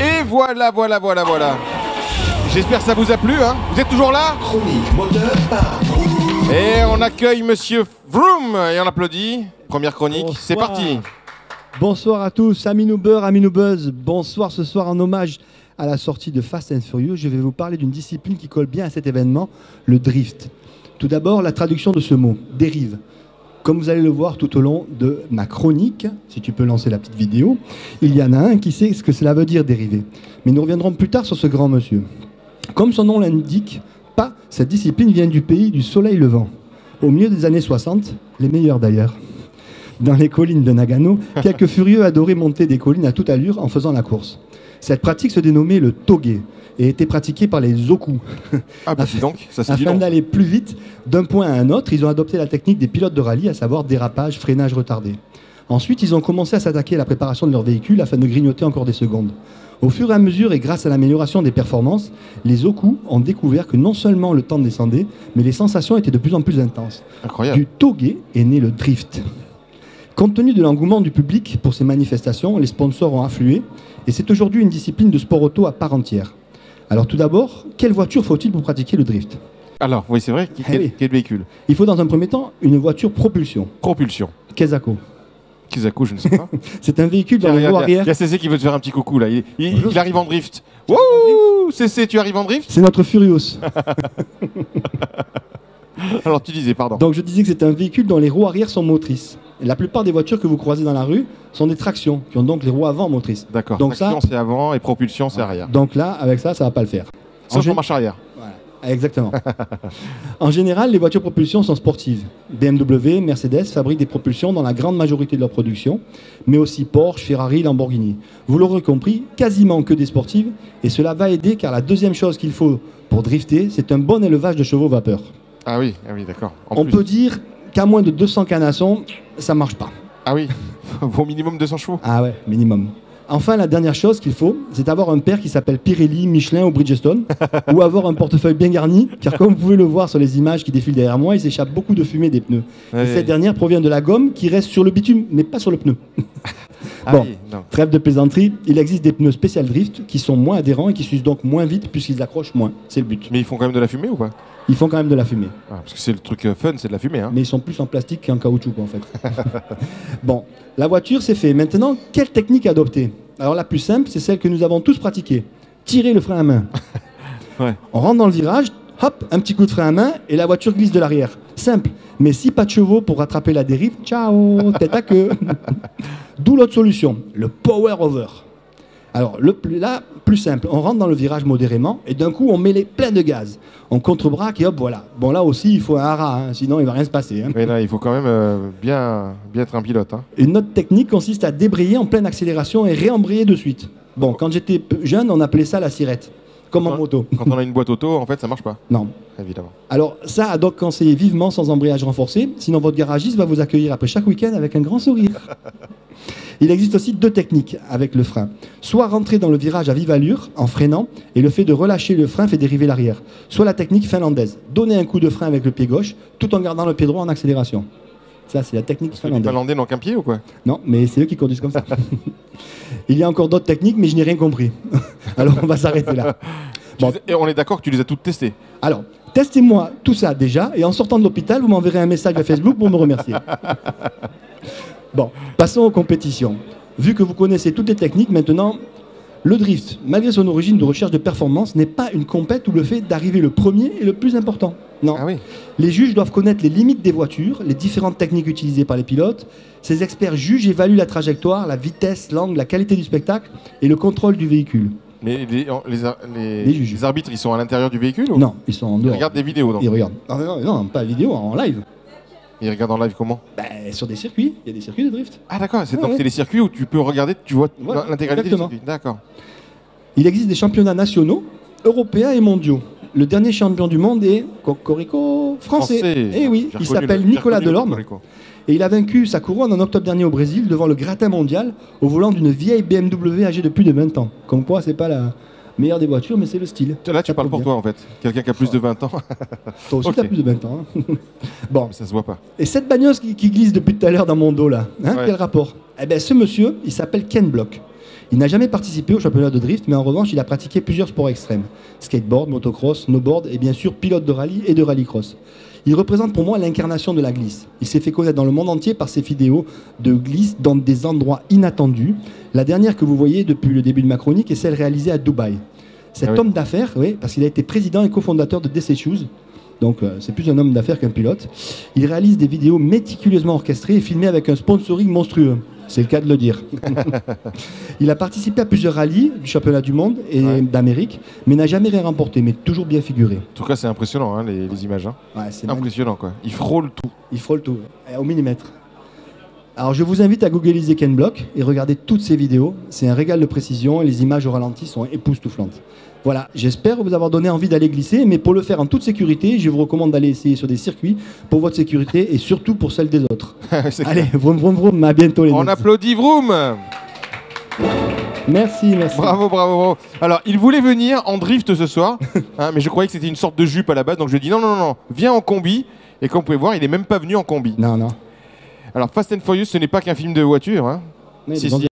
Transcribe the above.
Et voilà, voilà, voilà, voilà. J'espère que ça vous a plu, hein. Vous êtes toujours là? Chronique moteur par Vroom. Et on accueille Monsieur Vroom et on applaudit. Première chronique, c'est parti. Bonsoir à tous, amis Noobers, amis Noobuzz. Bonsoir ce soir en hommage à la sortie de Fast and Furious. Je vais vous parler d'une discipline qui colle bien à cet événement, le drift. Tout d'abord, la traduction de ce mot, dérive. Comme vous allez le voir tout au long de ma chronique, si tu peux lancer la petite vidéo, il y en a un qui sait ce que cela veut dire dériver. Mais nous reviendrons plus tard sur ce grand monsieur. Comme son nom l'indique, cette discipline vient du pays du soleil levant. Au milieu des années 60, les meilleurs d'ailleurs. Dans les collines de Nagano, quelques furieux adoraient monter des collines à toute allure en faisant la course. Cette pratique se dénommait le toge et était pratiquée par les oku. Ah bah dis donc, ça c'est Afin d'aller plus vite d'un point à un autre, ils ont adopté la technique des pilotes de rallye, à savoir dérapage, freinage retardé. Ensuite, ils ont commencé à s'attaquer à la préparation de leur véhicule afin de grignoter encore des secondes. Au fur et à mesure et grâce à l'amélioration des performances, les oku ont découvert que non seulement le temps descendait, mais les sensations étaient de plus en plus intenses. Incroyable. Du toge est né le drift. Compte tenu de l'engouement du public pour ces manifestations, les sponsors ont afflué et c'est aujourd'hui une discipline de sport auto à part entière. Alors tout d'abord, quelle voiture faut-il pour pratiquer le drift? Alors, oui, c'est vrai, quel véhicule? Il faut dans un premier temps une voiture propulsion. Propulsion. Kezako. Kizako, je ne sais pas. C'est un véhicule dans les roues arrière. Il y a CC qui veut te faire un petit coucou là. Il arrive en drift. Wouh! CC, tu arrives en drift? C'est notre Furious. Alors tu disais, pardon. Donc je disais que c'est un véhicule dont les roues arrière sont motrices. Et la plupart des voitures que vous croisez dans la rue sont des tractions, qui ont donc les roues avant motrices. D'accord. Donc traction c'est avant et propulsion c'est arrière. Donc là, avec ça, ça va pas le faire. Sauf en marche arrière. Voilà. Exactement. En général, les voitures propulsion sont sportives. BMW, Mercedes fabriquent des propulsions dans la grande majorité de leur production, mais aussi Porsche, Ferrari, Lamborghini. Vous l'aurez compris, quasiment que des sportives, et cela va aider car la deuxième chose qu'il faut pour drifter, c'est un bon élevage de chevaux vapeur. Ah oui, d'accord. On peut dire qu'à moins de 200 canassons, ça marche pas. Ah oui, au minimum 200 chevaux. Ah ouais, minimum. Enfin, la dernière chose qu'il faut, c'est avoir un père qui s'appelle Pirelli, Michelin ou Bridgestone, ou avoir un portefeuille bien garni, car comme vous pouvez le voir sur les images qui défilent derrière moi, il s'échappe beaucoup de fumée des pneus. Ouais, et cette dernière provient de la gomme qui reste sur le bitume, mais pas sur le pneu. Ah bon, oui, non. trêve de plaisanterie, il existe des pneus spécial drift qui sont moins adhérents et qui s'usent donc moins vite puisqu'ils accrochent moins. C'est le but. Mais ils font quand même de la fumée ou pas? Ils font quand même de la fumée. Ah, parce que c'est le truc fun, c'est de la fumée. Hein. Mais ils sont plus en plastique qu'en caoutchouc, en fait. Bon, la voiture, c'est fait. Maintenant, quelle technique adopter? Alors, la plus simple, c'est celle que nous avons tous pratiquée. Tirer le frein à main. Ouais. On rentre dans le virage, hop, un petit coup de frein à main, et la voiture glisse de l'arrière. Simple. Mais si pas de chevaux pour rattraper la dérive, ciao, tête à queue. D'où l'autre solution, le power over. Alors, plus simple, on rentre dans le virage modérément et d'un coup, on met les pleins de gaz. On contrebraque et hop, voilà. Bon, là aussi, il faut un hara, hein, sinon il va rien se passer. Hein. Mais là, il faut quand même bien être un pilote. Hein. Une autre technique consiste à débrayer en pleine accélération et réembrayer de suite. Bon, quand j'étais jeune, on appelait ça la sirette, comme en moto. Quand on a une boîte auto, en fait, ça marche pas. Non. Évidemment. Alors, ça a donc conseillé vivement sans embrayage renforcé, sinon votre garagiste va vous accueillir après chaque week-end avec un grand sourire. Il existe aussi deux techniques avec le frein. Soit rentrer dans le virage à vive allure en freinant et le fait de relâcher le frein fait dériver l'arrière. Soit la technique finlandaise. Donner un coup de frein avec le pied gauche tout en gardant le pied droit en accélération. Ça, c'est la technique finlandaise. Les Finlandais n'ont qu'un pied ou quoi? Non, mais c'est eux qui conduisent comme ça. Il y a encore d'autres techniques, mais je n'ai rien compris. Alors, on va s'arrêter là. Bon. Et on est d'accord que tu les as toutes testées? Alors, testez-moi tout ça déjà, et en sortant de l'hôpital, vous m'enverrez un message à Facebook pour me remercier. Bon, passons aux compétitions. Vu que vous connaissez toutes les techniques, maintenant, le drift, malgré son origine de recherche de performance, n'est pas une compète où le fait d'arriver le premier est le plus important. Non. Ah oui. Les juges doivent connaître les limites des voitures, les différentes techniques utilisées par les pilotes. Ces experts jugent et évaluent la trajectoire, la vitesse, l'angle, la qualité du spectacle et le contrôle du véhicule. Mais juges. les arbitres, ils sont à l'intérieur du véhicule ou? Non, ils sont en dehors. Ils regardent des vidéos, donc. Ils regardent. Non, pas vidéo, en live. Ils regardent en live comment? Sur des circuits, il y a des circuits de drift. Ah d'accord, donc c'est les circuits où tu peux regarder, tu vois l'intégralité du circuit. D'accord. Il existe des championnats nationaux, européens et mondiaux. Le dernier champion du monde est Cocorico français. Eh oui, il s'appelle Nicolas Delorme. Et il a vaincu sa couronne en octobre dernier au Brésil devant le gratin mondial au volant d'une vieille BMW âgée de plus de 20 ans. Comme quoi, c'est pas la meilleure des voitures, mais c'est le style. Là, tu parles pour toi en fait. Quelqu'un qui a plus de 20 ans. Toi aussi, tu as plus de 20 ans. Hein. Bon. Mais ça se voit pas. Et cette bagnole qui glisse depuis tout à l'heure dans mon dos là, hein, ouais. Quel rapport? Eh bien, ce monsieur, il s'appelle Ken Block. Il n'a jamais participé au championnat de drift, mais en revanche, il a pratiqué plusieurs sports extrêmes. Skateboard, motocross, snowboard et bien sûr pilote de rallye et de rallycross. Il représente pour moi l'incarnation de la glisse. Il s'est fait connaître dans le monde entier par ses vidéos de glisse dans des endroits inattendus. La dernière que vous voyez depuis le début de ma chronique est celle réalisée à Dubaï. Cet homme d'affaires, oui, parce qu'il a été président et cofondateur de DC Shoes, donc c'est plus un homme d'affaires qu'un pilote. Il réalise des vidéos méticuleusement orchestrées et filmées avec un sponsoring monstrueux. C'est le cas de le dire. Il a participé à plusieurs rallyes du championnat du monde et d'Amérique, mais n'a jamais rien remporté, mais toujours bien figuré. En tout cas, c'est impressionnant, hein, les images. Hein. Ouais, c'est impressionnant, quoi. Il frôle tout. Il frôle tout, au millimètre. Alors, je vous invite à googliser Ken Block et regarder toutes ces vidéos. C'est un régal de précision et les images au ralenti sont époustouflantes. Voilà, j'espère vous avoir donné envie d'aller glisser, mais pour le faire en toute sécurité, je vous recommande d'aller essayer sur des circuits pour votre sécurité et surtout pour celle des autres. Allez, vroom vroom vroom, à bientôt les On mecs. applaudit Vroom. Merci, merci. Bravo, bravo, bravo. Alors, il voulait venir en drift ce soir, hein, mais je croyais que c'était une sorte de jupe à la base, donc je lui ai dit non, non, non, viens en combi. Et comme vous pouvez voir, il n'est même pas venu en combi. Non, non. Alors, Fast and Furious, ce n'est pas qu'un film de voiture. Hein. Mais Si, ils ont si.